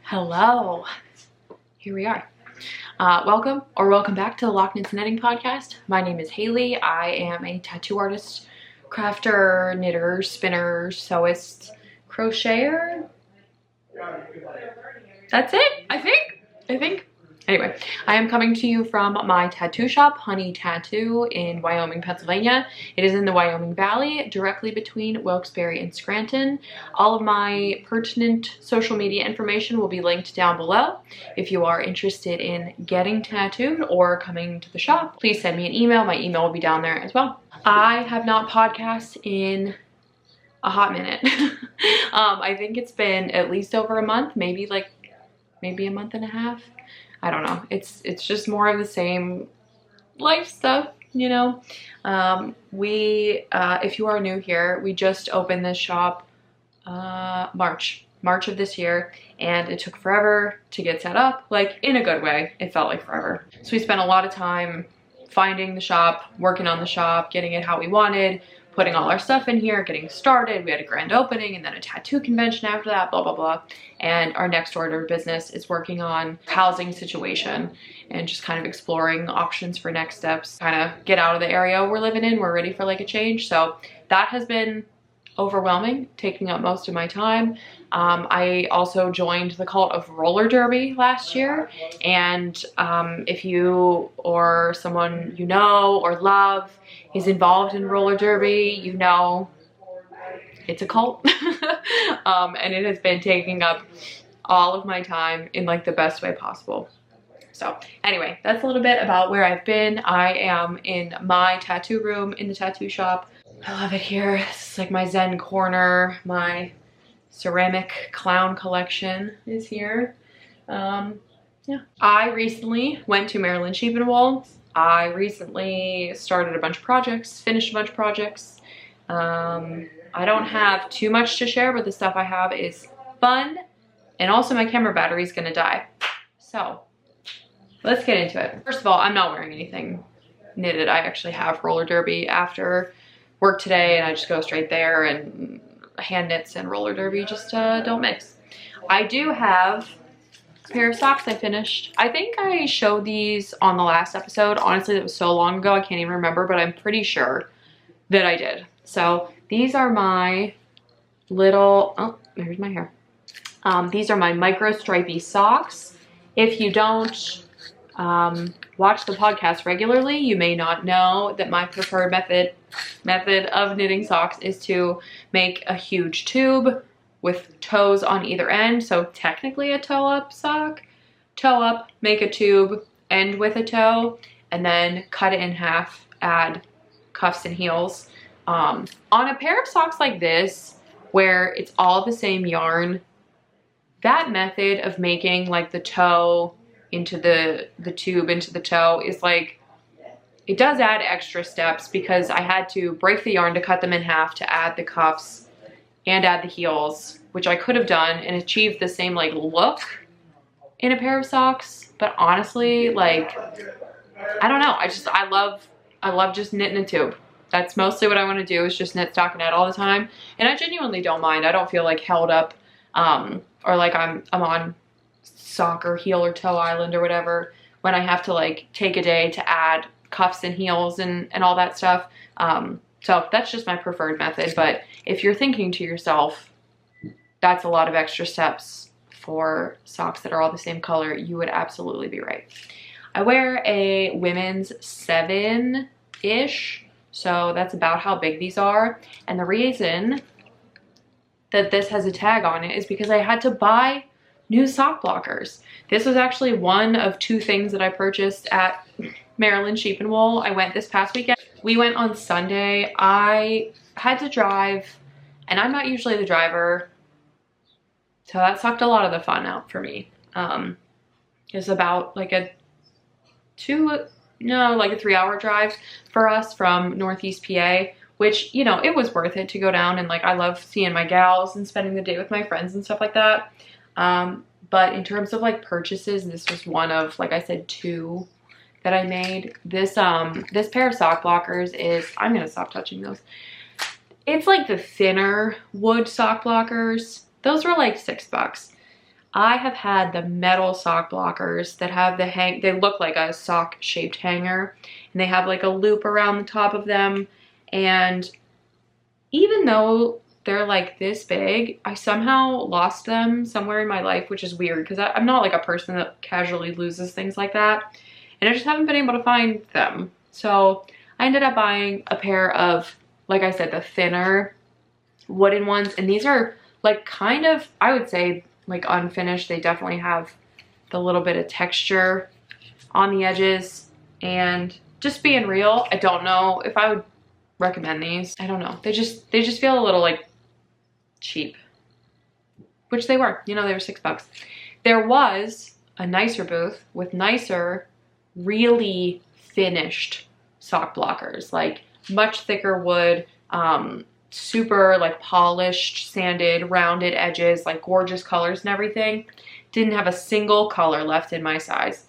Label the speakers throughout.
Speaker 1: Hello, here we are. Welcome back to the Lochknits Knitting Podcast. My name is Haley. I am a tattoo artist, crafter, knitter, spinner, sewist, crocheter. That's it, I think. Anyway, I am coming to you from my tattoo shop, Honey Tattoo, in Wyoming, Pennsylvania. It is in the Wyoming Valley, directly between Wilkes-Barre and Scranton. All of my pertinent social media information will be linked down below. If you are interested in getting tattooed or coming to the shop, please send me an email. My email will be down there as well. I have not podcasted in a hot minute. I think it's been at least over a month, maybe a month and a half. I don't know. It's just more of the same life stuff, you know. If you are new here, we just opened this shop March of this year, and it took forever to get set up, like in a good way. It felt like forever. So we spent a lot of time finding the shop, working on the shop, getting it how we wanted, putting all our stuff in here, getting started. We had a grand opening and then a tattoo convention after that, blah, blah, blah. And our next order of business is working on housing situation and just kind of exploring options for next steps, kind of get out of the area we're living in. We're ready for like a change. So that has been overwhelming, taking up most of my time. I also joined the cult of roller derby last year. And if you or someone you know or love is involved in roller derby, you know it's a cult. And it has been taking up all of my time in like the best way possible. So anyway, that's a little bit about where I've been. I am in my tattoo room in the tattoo shop. I love it here. This is like my Zen corner. My ceramic clown collection is here. Yeah. I recently went to Maryland Sheep and Wool. I recently started a bunch of projects, finished a bunch of projects. I don't have too much to share, but the stuff I have is fun. And also my camera battery is gonna die. So let's get into it. First of all, I'm not wearing anything knitted. I actually have roller derby after work today, and I just go straight there, and hand knits and roller derby just don't mix. I do have a pair of socks I finished. I think I showed these on the last episode. Honestly, that was so long ago I can't even remember, but I'm pretty sure that I did. So these are my little, oh, there's my hair. These are my micro stripy socks. If you don't watch the podcast regularly, you may not know that my preferred method of knitting socks is to make a huge tube with toes on either end. So technically a toe up sock. Toe up, make a tube, end with a toe, and then cut it in half, add cuffs and heels. On a pair of socks like this, where it's all the same yarn, that method of making like the toe into the tube into the toe is like, it does add extra steps because I had to break the yarn to cut them in half to add the cuffs and add the heels, which I could have done and achieved the same like look in a pair of socks. But honestly, like, I don't know. I love just knitting a tube. That's mostly what I want to do, is just knit stockinette all the time. And I genuinely don't mind. I don't feel like held up or like I'm on sock or heel or toe island or whatever when I have to like take a day to add cuffs and heels and all that stuff. So that's just my preferred method. But if you're thinking to yourself, that's a lot of extra steps for socks that are all the same color, you would absolutely be right. I wear a women's 7-ish, so that's about how big these are. And the reason that this has a tag on it is because I had to buy new sock blockers. This was actually one of 2 things that I purchased at Maryland Sheep and Wool. I went this past weekend. We went on Sunday. I had to drive, and I'm not usually the driver, so that sucked a lot of the fun out for me. It's about like a 3-hour drive for us from Northeast PA, which, you know, it was worth it to go down, and like I love seeing my gals and spending the day with my friends and stuff like that. But in terms of like purchases, this was one of, like I said, 2 that I made. This pair of sock blockers is, I'm gonna stop touching those. It's like the thinner wood sock blockers. Those were like $6. I have had the metal sock blockers that have they look like a sock shaped hanger, and they have like a loop around the top of them. And even though they're like this big, I somehow lost them somewhere in my life, which is weird because I'm not like a person that casually loses things like that. And I just haven't been able to find them. So I ended up buying a pair of, like I said, the thinner wooden ones. And these are like kind of, I would say, like unfinished. They definitely have the little bit of texture on the edges. And just being real, I don't know if I would recommend these. I don't know. They just feel a little like cheap, which they were. You know, they were $6. There was a nicer booth with nicer, really finished sock blockers, like much thicker wood, super like polished, sanded, rounded edges, like gorgeous colors and everything. Didn't have a single color left in my size,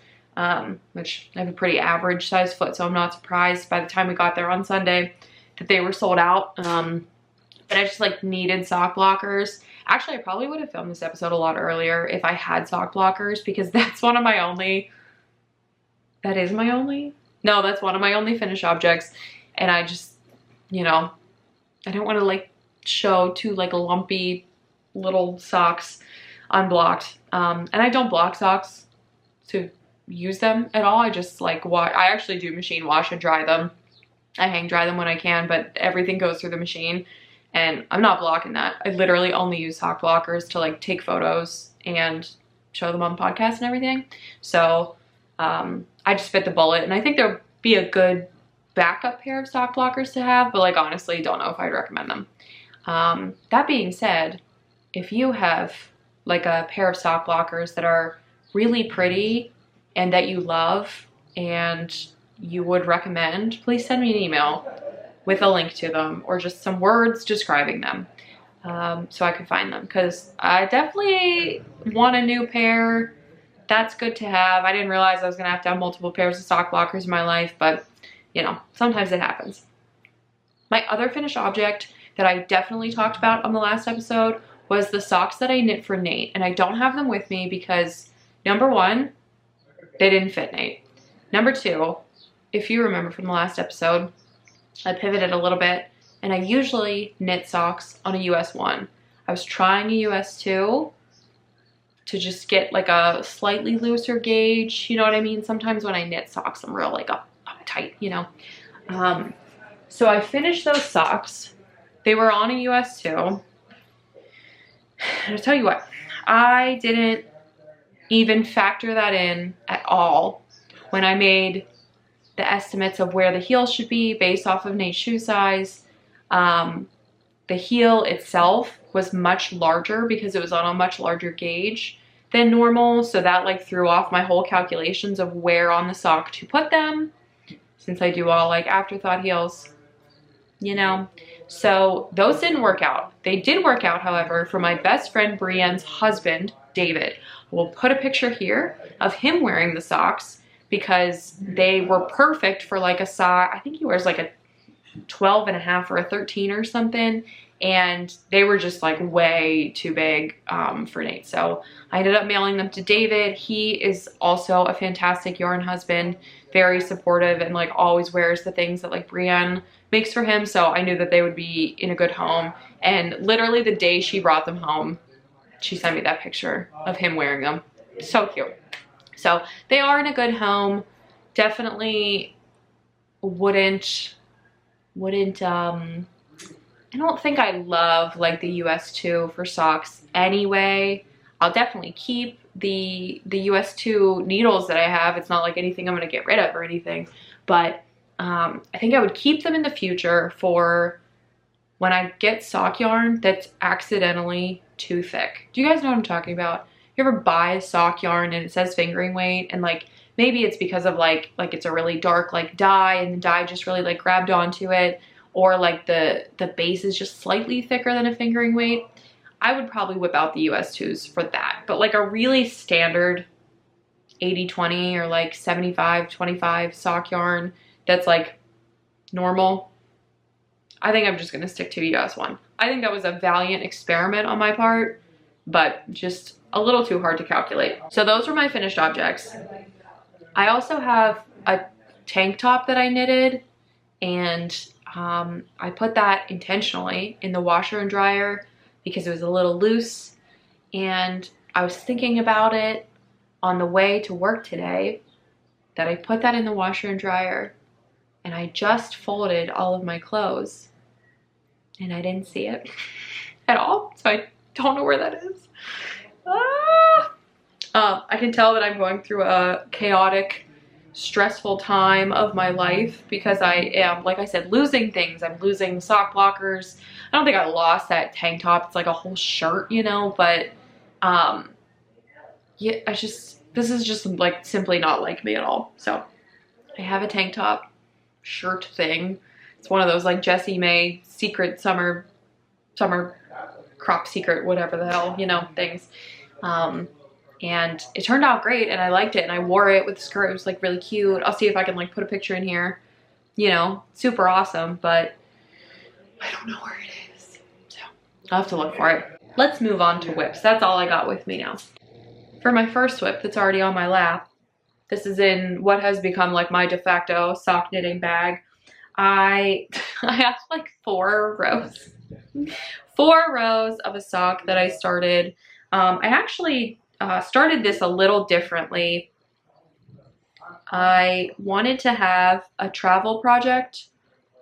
Speaker 1: which I have a pretty average size foot, so I'm not surprised by the time we got there on Sunday that they were sold out. But I just like needed sock blockers. Actually, I probably would have filmed this episode a lot earlier if I had sock blockers, because that's one of my only, that's one of my only finished objects. And I just, you know, I don't want to like show two like lumpy little socks unblocked. And I don't block socks to use them at all. I just like I actually do machine wash and dry them. I hang dry them when I can, but everything goes through the machine, and I'm not blocking that. I literally only use sock blockers to like take photos and show them on podcasts and everything. So I just bit the bullet, and I think there'll be a good backup pair of sock blockers to have, but like honestly don't know if I'd recommend them. That being said, if you have like a pair of sock blockers that are really pretty and that you love and you would recommend, please send me an email with a link to them or just some words describing them, so I can find them, because I definitely want a new pair. That's good to have. I didn't realize I was gonna have to have multiple pairs of sock blockers in my life, but you know, sometimes it happens. My other finished object that I definitely talked about on the last episode was the socks that I knit for Nate, and I don't have them with me because number one, they didn't fit Nate. Number two, if you remember from the last episode, I pivoted a little bit, and I usually knit socks on a US 1. I was trying a US 2 to just get like a slightly looser gauge, you know what I mean? Sometimes when I knit socks, I'm real like uptight, you know? So I finished those socks. They were on a US 2. And I'll tell you what, I didn't even factor that in at all when I made the estimates of where the heel should be based off of Nate's shoe size. The heel itself was much larger because it was on a much larger gauge than normal, so that like threw off my whole calculations of where on the sock to put them, since I do all like afterthought heels, you know. So those didn't work out. They did work out, however, for my best friend Brienne's husband, David. We'll put a picture here of him wearing the socks because they were perfect for like a size, I think he wears like a 12.5 or a 13 or something, and they were just like way too big for Nate. So I ended up mailing them to David. He is also a fantastic yarn husband, very supportive, and like always wears the things that like Brienne makes for him. So I knew that they would be in a good home. And literally the day she brought them home, she sent me that picture of him wearing them. So cute. So they are in a good home. Definitely wouldn't I don't think I love like the US 2 for socks anyway. I'll definitely keep the US 2 needles that I have. It's not like anything I'm gonna get rid of or anything, but I think I would keep them in the future for when I get sock yarn that's accidentally too thick. Do you guys know what I'm talking about? You ever buy sock yarn and it says fingering weight, and like maybe it's because of like it's a really dark like dye and the dye just really like grabbed onto it, or like the base is just slightly thicker than a fingering weight. I would probably whip out the US 2s for that. But like a really standard 80-20 or like 75-25 sock yarn that's like normal, I think I'm just gonna stick to US 1. I think that was a valiant experiment on my part, but just a little too hard to calculate. So those were my finished objects. I also have a tank top that I knitted, and I put that intentionally in the washer and dryer because it was a little loose, and I was thinking about it on the way to work today that I put that in the washer and dryer, and I just folded all of my clothes and I didn't see it at all, so I don't know where that is. I can tell that I'm going through a chaotic, stressful time of my life because I am, like I said, losing things. I'm losing sock blockers. I don't think I lost that tank top. It's like a whole shirt, you know, but yeah, this is just like simply not like me at all. So I have a tank top shirt thing. It's one of those like Jessie May secret summer crop secret, whatever the hell, you know, things. And it turned out great and I liked it and I wore it with the skirt. It was like really cute. I'll see if I can like put a picture in here, you know, super awesome, but I don't know where it is. So I'll have to look for it. Let's move on to whips. That's all I got with me now. For my first whip that's already on my lap, this is in what has become like my de facto sock knitting bag. I have like 4 rows. 4 rows of a sock that I started. I actually started this a little differently. I wanted to have a travel project.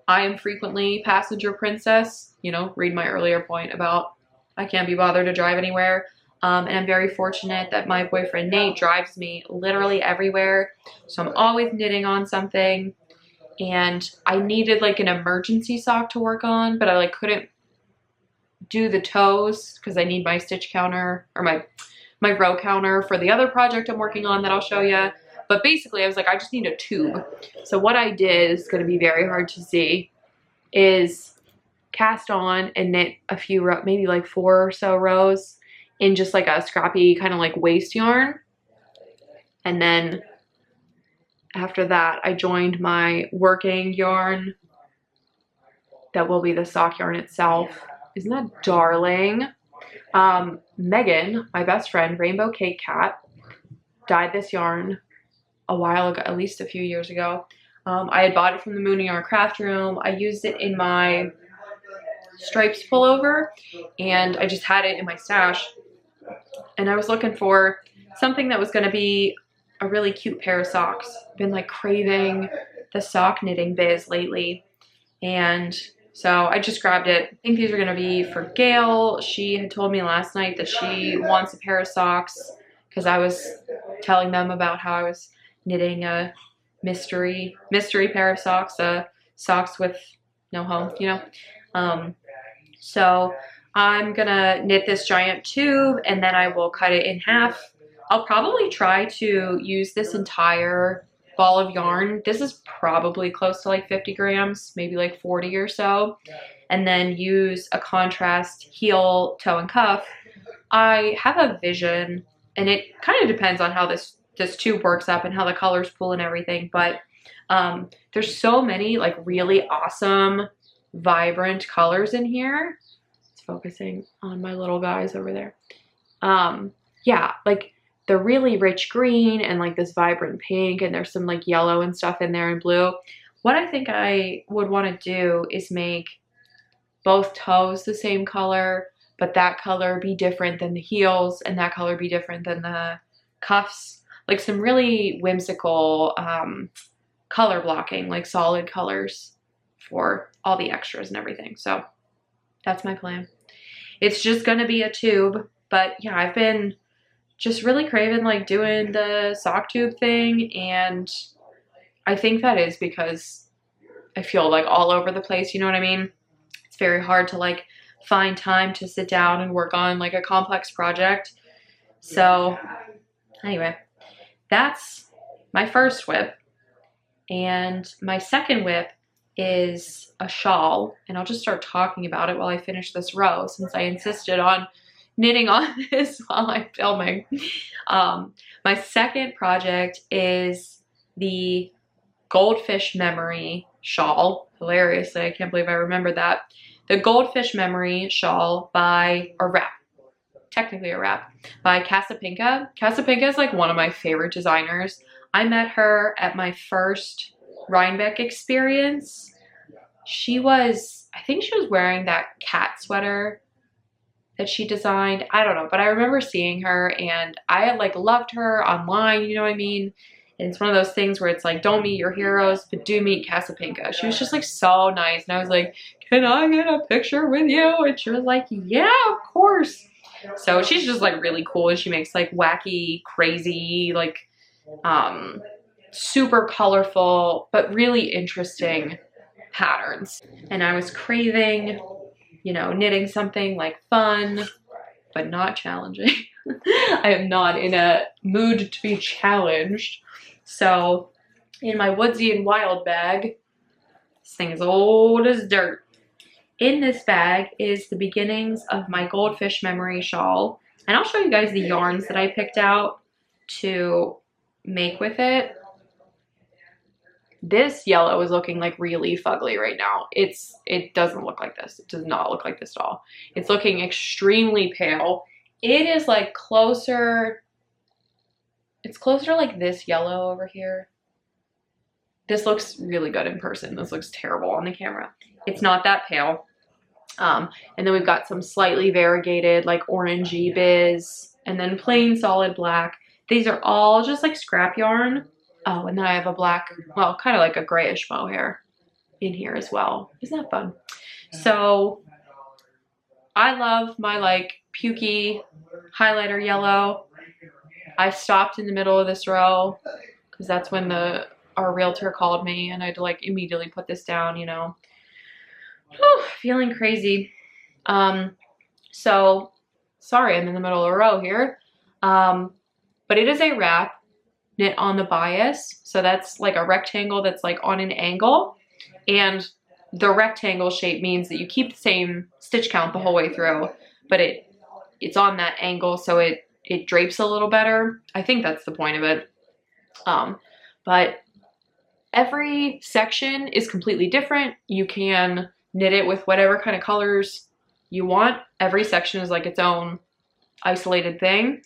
Speaker 1: I am frequently passenger princess, you know, read my earlier point about I can't be bothered to drive anywhere. And I'm very fortunate that my boyfriend Nate drives me literally everywhere. So I'm always knitting on something. And I needed like an emergency sock to work on, but I like couldn't do the toes because I need my stitch counter or my row counter for the other project I'm working on that I'll show you. But basically I was like, I just need a tube. So what I did is going to be very hard to see is cast on and knit a few maybe like 4 or so rows in just like a scrappy kind of like waist yarn. And then after that, I joined my working yarn that will be the sock yarn itself. Isn't that darling? Megan, my best friend, Rainbow Cake Cat, dyed this yarn a while ago, at least a few years ago. I had bought it from the Moon Yarn Craft Room. I used it in my stripes pullover, and I just had it in my stash. And I was looking for something that was going to be a really cute pair of socks. Been like craving the sock knitting biz lately, and so I just grabbed it. I think these are going to be for Gail. She had told me last night that she wants a pair of socks because I was telling them about how I was knitting a mystery pair of socks, socks with no home, you know. So I'm gonna knit this giant tube and then I will cut it in half. I'll probably try to use this entire ball of yarn. This is probably close to like 50 grams, maybe like 40 or so. And then use a contrast heel, toe, and cuff. I have a vision, and it kind of depends on how this tube works up and how the colors pull and everything. But there's so many like really awesome, vibrant colors in here. It's focusing on my little guys over there. Yeah, like the really rich green and like this vibrant pink, and there's some like yellow and stuff in there and blue. What I think I would want to do is make both toes the same color, but that color be different than the heels and that color be different than the cuffs. Like some really whimsical color blocking, like solid colors for all the extras and everything. So that's my plan. It's just going to be a tube, but yeah, I've been just really craving like doing the sock tube thing, and I think that is because I feel like all over the place, you know what I mean? It's very hard to like find time to sit down and work on like a complex project. So anyway, that's my first whip, and my second whip is a shawl, and I'll just start talking about it while I finish this row since I insisted on knitting on this while I'm filming. My second project is the Goldfish Memory shawl. Hilariously, I can't believe I remembered that. The Goldfish Memory shawl by, or wrap. technically a wrap, by Casapinka. Casapinka is like one of my favorite designers. I met her at my first Rhinebeck experience. I think she was wearing that cat sweater that she designed. I don't know, but I remember seeing her and I had like loved her online, you know what I mean? And it's one of those things where it's like, don't meet your heroes, but do meet Casapinka. She was just like so nice. And I was like, can I get a picture with you? And she was like, yeah, of course. So she's just like really cool. She makes like wacky, crazy, like super colorful, but really interesting patterns. And I was craving, you know, knitting something like fun, but not challenging. I am not in a mood to be challenged. So in my Woodsy and Wild bag, this thing is old as dirt. In this bag is the beginnings of my Goldfish Memory shawl. And I'll show you guys the yarns that I picked out to make with it. This yellow is looking like really fugly right now. It doesn't look like this. It does not look like this at all. It's looking extremely pale. It is like closer, it's closer to like this yellow over here. This looks really good in person. This looks terrible on the camera. It's not that pale. And then we've got some slightly variegated like orangey biz and then plain solid black. These are all just like scrap yarn. Oh, and then I have a black, well, kind of like a grayish mohair in here as well. Isn't that fun? So I love my like pukey highlighter yellow. I stopped in the middle of this row because that's when our realtor called me and I had to like immediately put this down, you know. Whew, feeling crazy. So sorry, I'm in the middle of a row here. But it is a wrap knit on the bias. So that's like a rectangle that's like on an angle. And the rectangle shape means that you keep the same stitch count the whole way through, but it's on that angle so it drapes a little better. I think that's the point of it. But every section is completely different. You can knit it with whatever kind of colors you want. Every section is like its own isolated thing.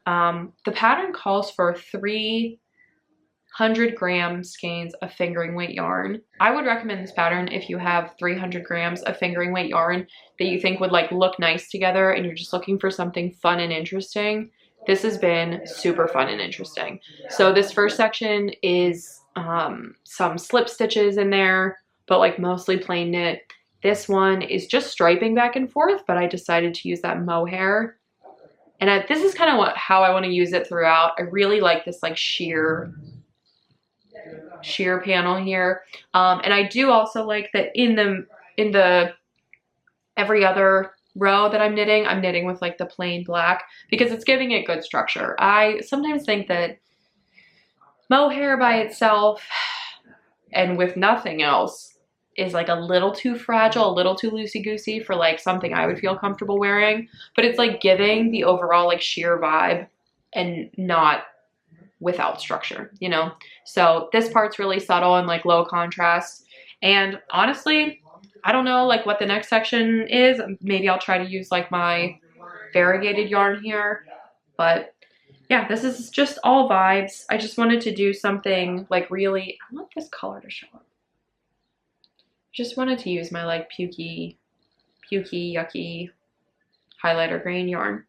Speaker 1: The pattern calls for 300 gram skeins of fingering weight yarn. I would recommend this pattern if you have 300 grams of fingering weight yarn that you think would like look nice together and you're just looking for something fun and interesting. This has been super fun and interesting. So this first section is some slip stitches in there, but like mostly plain knit. This one is just striping back and forth, but I decided to use that mohair. And this is kind of how I want to use it throughout. I really like this like sheer panel here. And I do also like that in the every other row that I'm knitting with like the plain black because it's giving it good structure. I sometimes think that mohair by itself and with nothing else is like a little too fragile, a little too loosey-goosey for like something I would feel comfortable wearing, but it's like giving the overall like sheer vibe and not without structure, you know? So this part's really subtle and like low contrast. And honestly, I don't know like what the next section is. Maybe I'll try to use like my variegated yarn here, but yeah, this is just all vibes. I just wanted to do something like really, I want this color to show up. Just wanted to use my like pukey, yucky highlighter grain yarn.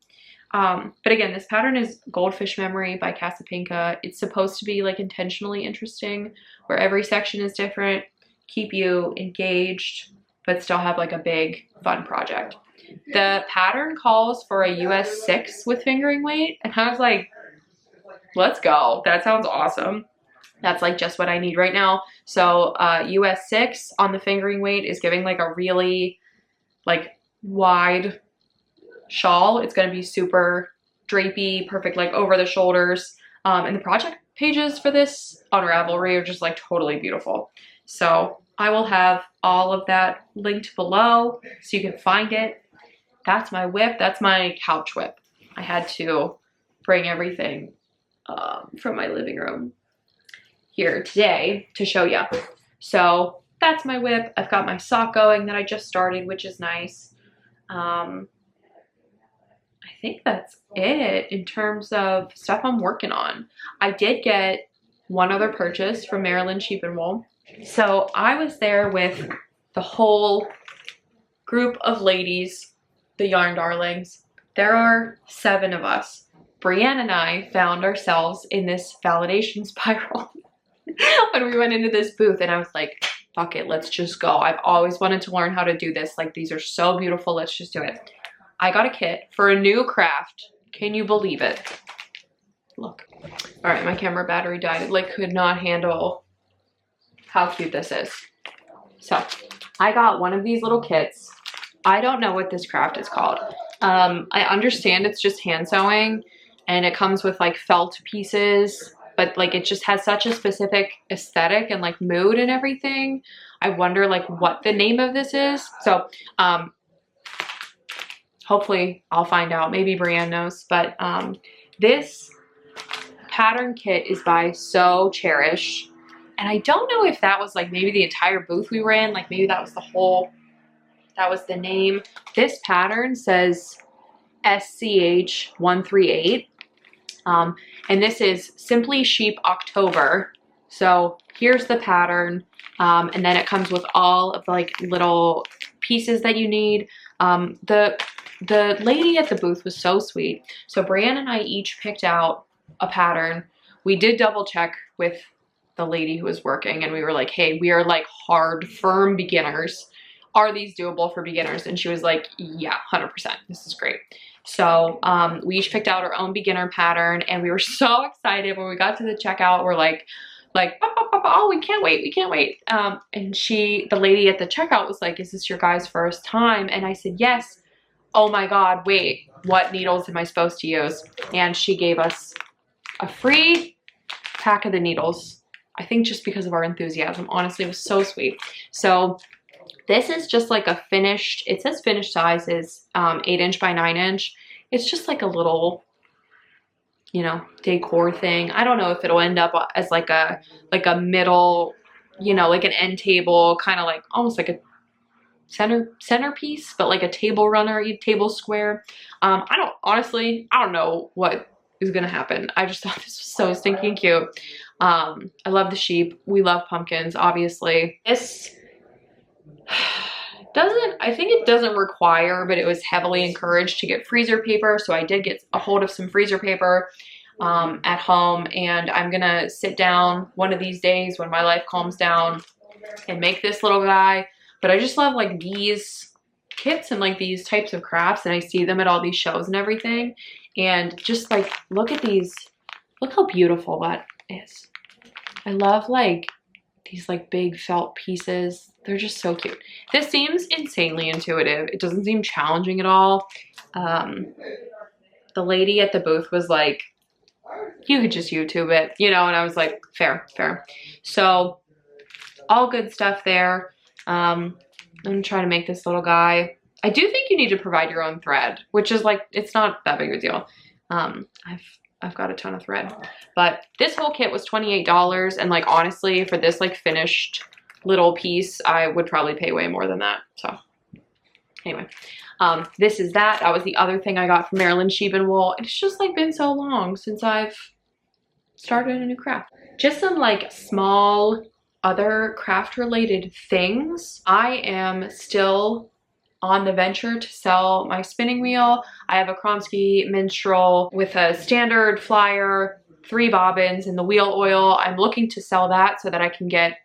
Speaker 1: But again, this pattern is Goldfish Memory by Casapinka. It's supposed to be like intentionally interesting where every section is different, keep you engaged, but still have like a big fun project. The pattern calls for a US 6 with fingering weight. And I was like, let's go. That sounds awesome. That's like just what I need right now. So US 6 on the fingering weight is giving like a really like wide shawl. It's going to be super drapey, perfect like over the shoulders. And the project pages for this on Ravelry are just like totally beautiful. So I will have all of that linked below so you can find it. That's my whip. That's my couch whip. I had to bring everything from my living room here today to show you. So that's my whip. I've got my sock going that I just started, which is nice. I think that's it in terms of stuff I'm working on. I did get one other purchase from Maryland Sheep and Wool. So I was there with the whole group of ladies, the yarn darlings. There are 7 of us. Brienne and I found ourselves in this validation spiral when we went into this booth, and I was like, fuck it, let's just go. I've always wanted to learn how to do this. Like, these are so beautiful, let's just do it. I got a kit for a new craft. Can you believe it? Look. All right, my camera battery died. It like could not handle how cute this is. So I got one of these little kits. I don't know what this craft is called. I understand it's just hand sewing, and it comes with like felt pieces, but like it just has such a specific aesthetic and like mood and everything. I wonder like what the name of this is. So hopefully I'll find out. Maybe Brienne knows. But this pattern kit is by So Cherish. And I don't know if that was like maybe the entire booth we were in. Like maybe that was the whole, that was the name. This pattern says SCH138. And this is Simply Sheep October. So here's the pattern. And then it comes with all of the like little pieces that you need. The lady at the booth was so sweet. So Brienne and I each picked out a pattern. We did double check with the lady who was working, and we were like, hey, we are like hard, firm beginners. Are these doable for beginners? And she was like, yeah, 100%. This is great. So we each picked out our own beginner pattern, and we were so excited when we got to the checkout. We're like, oh, we can't wait, we can't wait. And the lady at the checkout was like, is this your guys' first time? And I said, yes. Oh my God, wait, what needles am I supposed to use? And she gave us a free pack of the needles. I think just because of our enthusiasm. Honestly, it was so sweet. So this is just like a finished, it says finished size is 8" by 9". It's just like a little, you know, decor thing. I don't know if it'll end up as like a middle, you know, like an end table, kind of like almost like a centerpiece, but like a table runner, table square. I don't know what is gonna happen. I just thought this was so stinking cute. I love the sheep. We love pumpkins, obviously. This I think it doesn't require, but it was heavily encouraged to get freezer paper. So I did get a hold of some freezer paper at home, and I'm gonna sit down one of these days when my life calms down and make this little guy. But I just love like these kits and like these types of crafts, and I see them at all these shows and everything. And just like, look at these, look how beautiful that is. I love like these like big felt pieces. They're just so cute. This seems insanely intuitive. It doesn't seem challenging at all. The lady at the booth was like, you could just YouTube it, you know, and I was like, fair. So all good stuff there. I'm gonna try to make this little guy. I do think you need to provide your own thread, which is like, it's not that big of a deal. I've got a ton of thread, but this whole kit was $28. And like, honestly, for this like finished little piece, I would probably pay way more than that. So anyway, this is that. That was the other thing I got from Maryland Sheep and Wool. It's just like been so long since I've started a new craft. Just some like small other craft related things. I am still on the venture to sell my spinning wheel. I have a Kromsky Minstrel with a standard flyer, 3 bobbins, and the wheel oil. I'm looking to sell that so that I can get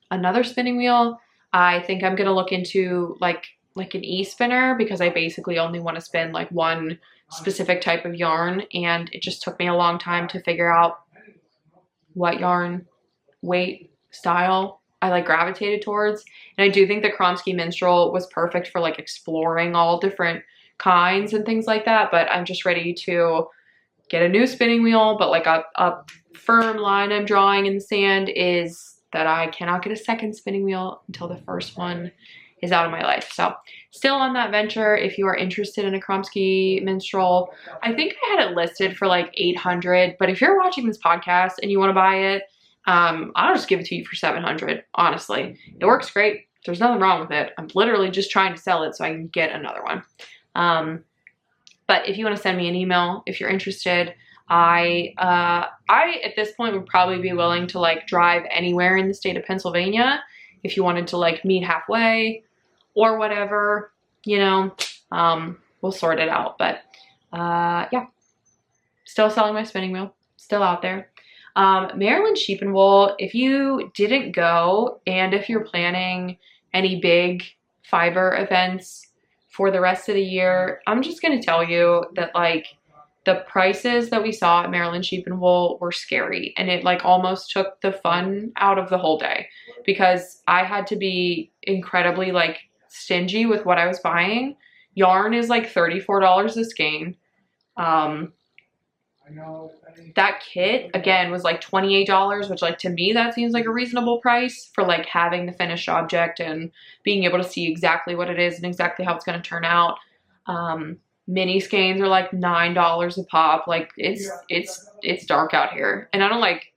Speaker 1: another spinning wheel. I think I'm gonna look into like an e-spinner, because I basically only want to spin like one specific type of yarn, and it just took me a long time to figure out what yarn, weight, style I like gravitated towards. And I do think the Kromsky Minstrel was perfect for like exploring all different kinds and things like that, but I'm just ready to get a new spinning wheel. But like a firm line I'm drawing in the sand is that I cannot get a second spinning wheel until the first one is out of my life. So still on that venture. If you are interested in a Kromsky Minstrel, I think I had it listed for like $800, but if you're watching this podcast and you want to buy it, I'll just give it to you for $700. Honestly, it works great. There's nothing wrong with it. I'm literally just trying to sell it so I can get another one. But if you want to send me an email, if you're interested, I at this point would probably be willing to like drive anywhere in the state of Pennsylvania if you wanted to like meet halfway or whatever, you know, we'll sort it out. But yeah, still selling my spinning wheel, still out there. Maryland Sheep and Wool, if you didn't go and if you're planning any big fiber events for the rest of the year, I'm just going to tell you that like the prices that we saw at Maryland Sheep and Wool were scary, and it like almost took the fun out of the whole day because I had to be incredibly like stingy with what I was buying. Yarn is like $34 a skein. That kit again was like $28, which like to me that seems like a reasonable price for like having the finished object and being able to see exactly what it is and exactly how it's going to turn out. Mini skeins are like $9 a pop. Like it's dark out here, and I don't like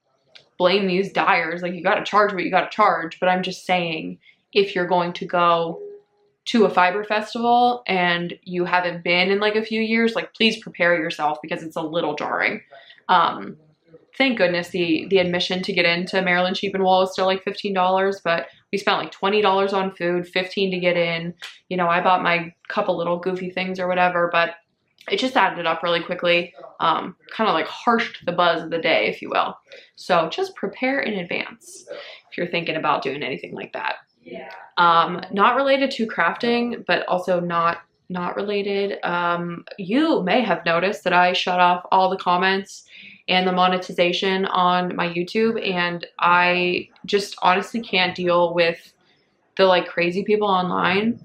Speaker 1: blame these dyers. Like you got to charge what you got to charge, but I'm just saying if you're going to go to a fiber festival and you haven't been in like a few years, like please prepare yourself because it's a little jarring. Thank goodness the admission to get into Maryland Sheep and Wool is still like $15, but we spent like $20 on food, $15 to get in. You know, I bought my couple little goofy things or whatever, but it just added up really quickly. Kind of like harshed the buzz of the day, if you will. So just prepare in advance if you're thinking about doing anything like that. Not related to crafting, but also not related. You may have noticed that I shut off all the comments and the monetization on my YouTube, and I just honestly can't deal with the like crazy people online.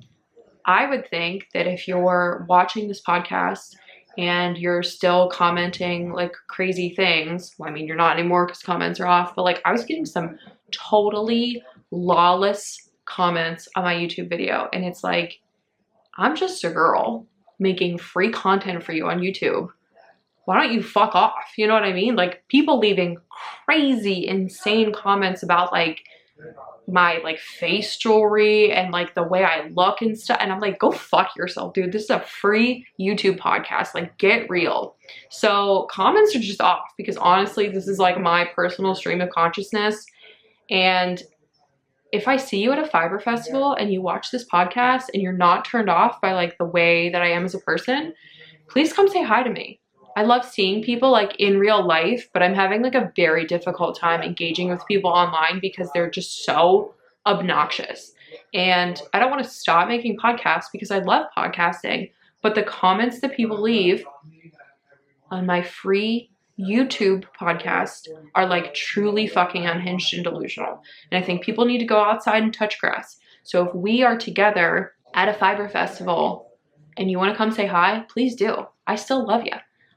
Speaker 1: I would think that if you're watching this podcast and you're still commenting like crazy things, well, I mean, you're not anymore because comments are off, but like I was getting some totally lawless comments on my YouTube video, and it's like, I'm just a girl making free content for you on YouTube. Why don't you fuck off? You know what I mean? Like people leaving crazy, insane comments about like my like face jewelry and like the way I look and stuff. And I'm like, go fuck yourself, dude. This is a free YouTube podcast. Like get real. So comments are just off because honestly, this is like my personal stream of consciousness. And if I see you at a fiber festival and you watch this podcast and you're not turned off by like the way that I am as a person, please come say hi to me. I love seeing people like in real life, but I'm having like a very difficult time engaging with people online because they're just so obnoxious. And I don't want to stop making podcasts because I love podcasting, but the comments that people leave on my free YouTube podcast are like truly fucking unhinged and delusional. And I think people need to go outside and touch grass. So if we are together at a fiber festival and you want to come say hi, please do. I still love you.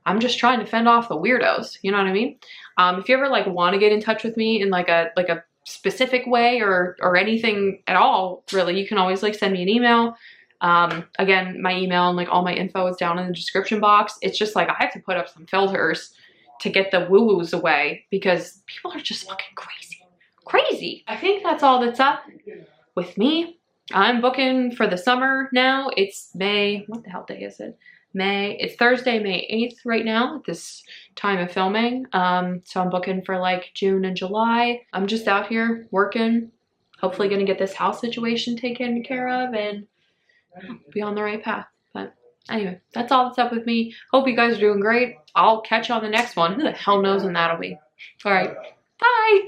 Speaker 1: I'm just trying to fend off the weirdos. You know what I mean? If you ever like want to get in touch with me in like a specific way or anything at all, really, you can always like send me an email. Again, my email and like all my info is down in the description box. It's just like I have to put up some filters to get the woo-woos away because people are just fucking crazy. I think that's all that's up with me. I'm booking for the summer now. It's May, what the hell day is it? It's Thursday, May 8th right now at this time of filming. So I'm booking for like June and July. I'm just out here working, hopefully gonna get this house situation taken care of and be on the right path. But anyway, that's all that's up with me. Hope you guys are doing great. I'll catch you on the next one. Who the hell knows when that'll be? All right, bye.